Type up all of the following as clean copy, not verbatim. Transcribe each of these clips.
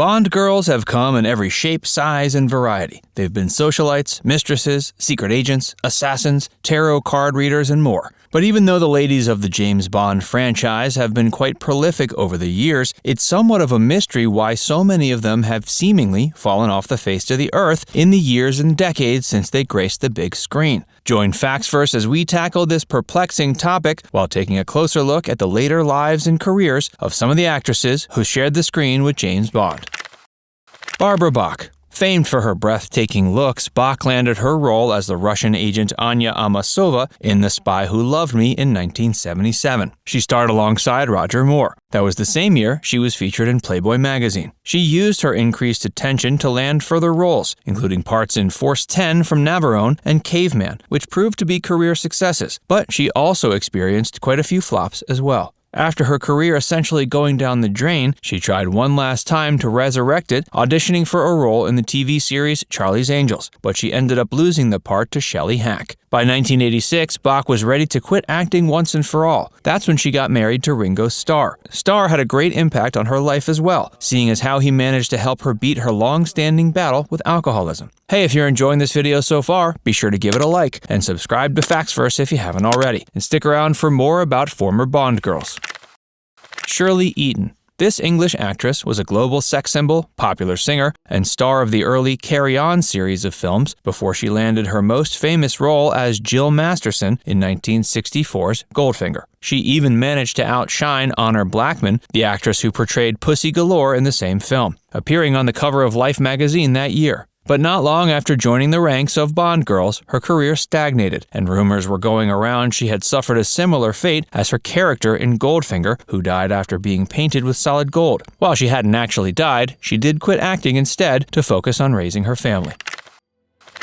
Bond girls have come in every shape, size, and variety. They've been socialites, mistresses, secret agents, assassins, tarot card readers, and more. But even though the ladies of the James Bond franchise have been quite prolific over the years, it's somewhat of a mystery why so many of them have seemingly fallen off the face of the earth in the years and decades since they graced the big screen. Join FactsVerse as we tackle this perplexing topic while taking a closer look at the later lives and careers of some of the actresses who shared the screen with James Bond. Barbara Bach. Famed for her breathtaking looks, Bach landed her role as the Russian agent Anya Amasova in The Spy Who Loved Me in 1977. She starred alongside Roger Moore. That was the same year she was featured in Playboy magazine. She used her increased attention to land further roles, including parts in Force 10 from Navarone and Caveman, which proved to be career successes, but she also experienced quite a few flops as well. After her career essentially going down the drain, she tried one last time to resurrect it, auditioning for a role in the TV series Charlie's Angels, but she ended up losing the part to Shelley Hack. By 1986, Bach was ready to quit acting once and for all. That's when she got married to Ringo Starr. Starr had a great impact on her life as well, seeing as how he managed to help her beat her long-standing battle with alcoholism. Hey, if you're enjoying this video so far, be sure to give it a like and subscribe to FactsVerse if you haven't already. And stick around for more about former Bond girls. Shirley Eaton. This English actress was a global sex symbol, popular singer, and star of the early Carry On series of films before she landed her most famous role as Jill Masterson in 1964's Goldfinger. She even managed to outshine Honor Blackman, the actress who portrayed Pussy Galore in the same film, appearing on the cover of Life magazine that year. But not long after joining the ranks of Bond girls, her career stagnated, and rumors were going around she had suffered a similar fate as her character in Goldfinger, who died after being painted with solid gold. While she hadn't actually died, she did quit acting instead to focus on raising her family.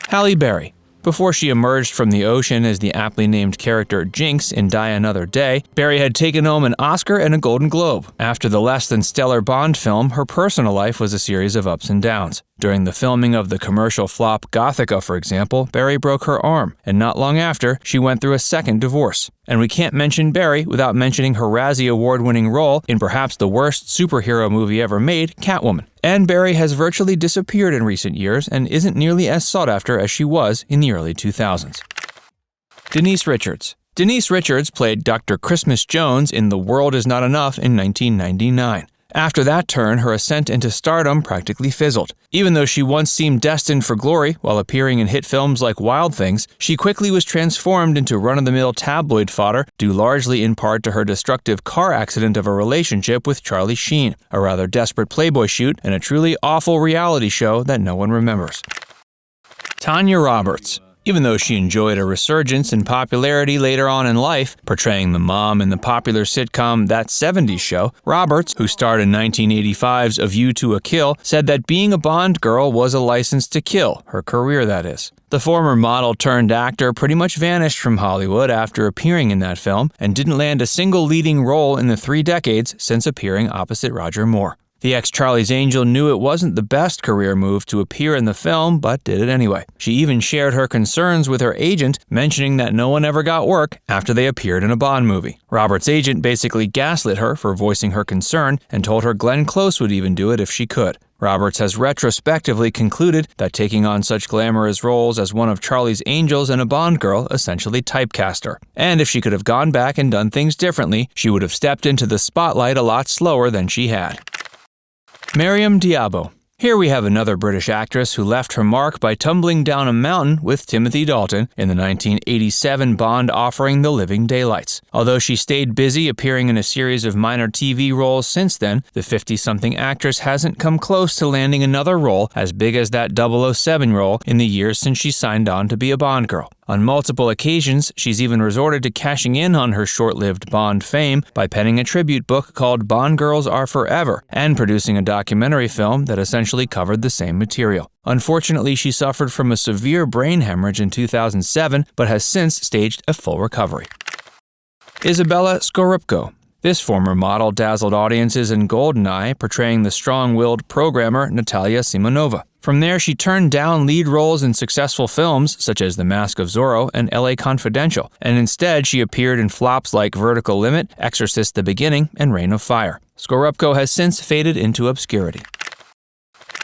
Halle Berry. Before she emerged from the ocean as the aptly named character Jinx in Die Another Day, Berry had taken home an Oscar and a Golden Globe. After the less-than-stellar Bond film, her personal life was a series of ups and downs. During the filming of the commercial flop Gothica, for example, Berry broke her arm, and not long after, she went through a second divorce. And we can't mention Berry without mentioning her Razzie Award-winning role in perhaps the worst superhero movie ever made, Catwoman. And Berry has virtually disappeared in recent years and isn't nearly as sought after as she was in the early 2000s. Denise Richards. Denise Richards played Dr. Christmas Jones in The World Is Not Enough in 1999. After that turn, her ascent into stardom practically fizzled. Even though she once seemed destined for glory while appearing in hit films like Wild Things, she quickly was transformed into run-of-the-mill tabloid fodder, due largely in part to her destructive car accident of a relationship with Charlie Sheen, a rather desperate Playboy shoot, and a truly awful reality show that no one remembers. Tanya Roberts. Even though she enjoyed a resurgence in popularity later on in life, portraying the mom in the popular sitcom That 70s Show, Roberts, who starred in 1985's A View to a Kill, said that being a Bond girl was a license to kill, her career that is. The former model-turned-actor pretty much vanished from Hollywood after appearing in that film, and didn't land a single leading role in the 3 decades since appearing opposite Roger Moore. The ex-Charlie's Angel knew it wasn't the best career move to appear in the film, but did it anyway. She even shared her concerns with her agent, mentioning that no one ever got work after they appeared in a Bond movie. Roberts' agent basically gaslit her for voicing her concern and told her Glenn Close would even do it if she could. Roberts has retrospectively concluded that taking on such glamorous roles as one of Charlie's Angels and a Bond girl essentially typecast her. And if she could have gone back and done things differently, she would have stepped into the spotlight a lot slower than she had. Maryam D'Abo. Here we have another British actress who left her mark by tumbling down a mountain with Timothy Dalton in the 1987 Bond offering The Living Daylights. Although she stayed busy appearing in a series of minor TV roles since then, the 50-something actress hasn't come close to landing another role as big as that 007 role in the years since she signed on to be a Bond girl. On multiple occasions, she's even resorted to cashing in on her short-lived Bond fame by penning a tribute book called Bond Girls Are Forever and producing a documentary film that essentially covered the same material. Unfortunately, she suffered from a severe brain hemorrhage in 2007, but has since staged a full recovery. Izabella Scorupco. This former model dazzled audiences in Goldeneye, portraying the strong-willed programmer Natalia Simonova. From there, she turned down lead roles in successful films such as The Mask of Zorro and LA Confidential, and instead she appeared in flops like Vertical Limit, Exorcist: The Beginning, and Reign of Fire. Scorupco has since faded into obscurity.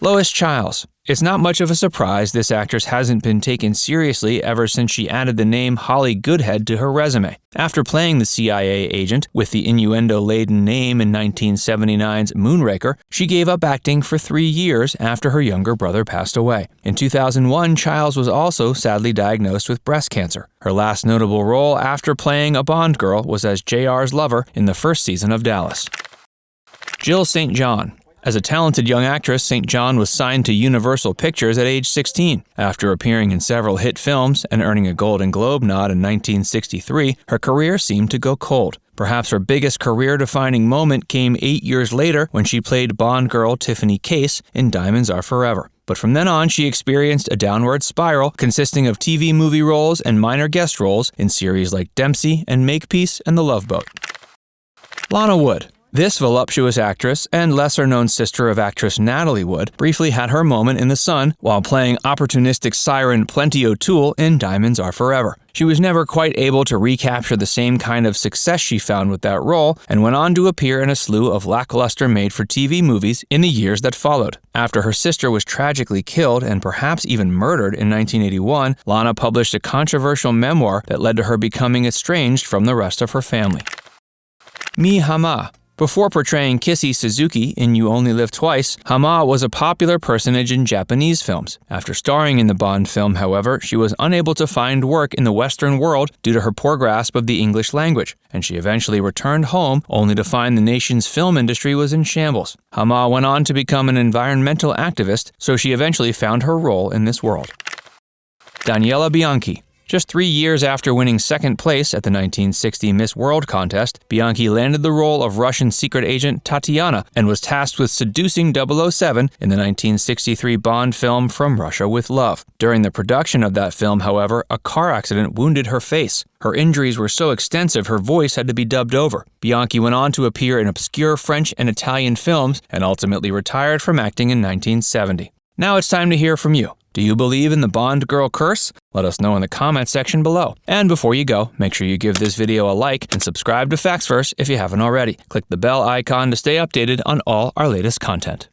Lois Chiles. It's not much of a surprise this actress hasn't been taken seriously ever since she added the name Holly Goodhead to her resume. After playing the CIA agent with the innuendo-laden name in 1979's Moonraker, she gave up acting for 3 years after her younger brother passed away. In 2001, Chiles was also sadly diagnosed with breast cancer. Her last notable role after playing a Bond girl was as JR's lover in the first season of Dallas. Jill St. John. As a talented young actress, St. John was signed to Universal Pictures at age 16. After appearing in several hit films and earning a Golden Globe nod in 1963, her career seemed to go cold. Perhaps her biggest career-defining moment came 8 years later when she played Bond girl Tiffany Case in Diamonds Are Forever. But from then on, she experienced a downward spiral consisting of TV movie roles and minor guest roles in series like Dempsey and Makepeace and The Love Boat. Lana Wood. This voluptuous actress and lesser-known sister of actress Natalie Wood briefly had her moment in the sun while playing opportunistic siren Plenty O'Toole in Diamonds Are Forever. She was never quite able to recapture the same kind of success she found with that role and went on to appear in a slew of lackluster made-for-TV movies in the years that followed. After her sister was tragically killed and perhaps even murdered in 1981, Lana published a controversial memoir that led to her becoming estranged from the rest of her family. Mie Hama. Before portraying Kissy Suzuki in You Only Live Twice, Hama was a popular personage in Japanese films. After starring in the Bond film, however, she was unable to find work in the Western world due to her poor grasp of the English language, and she eventually returned home only to find the nation's film industry was in shambles. Hama went on to become an environmental activist, so she eventually found her role in this world. Daniela Bianchi. Just 3 years after winning second place at the 1960 Miss World contest, Bianchi landed the role of Russian secret agent Tatiana and was tasked with seducing 007 in the 1963 Bond film From Russia with Love. During the production of that film, however, a car accident wounded her face. Her injuries were so extensive her voice had to be dubbed over. Bianchi went on to appear in obscure French and Italian films and ultimately retired from acting in 1970. Now it's time to hear from you. Do you believe in the Bond girl curse? Let us know in the comments section below. And before you go, make sure you give this video a like and subscribe to Facts Verse if you haven't already. Click the bell icon to stay updated on all our latest content.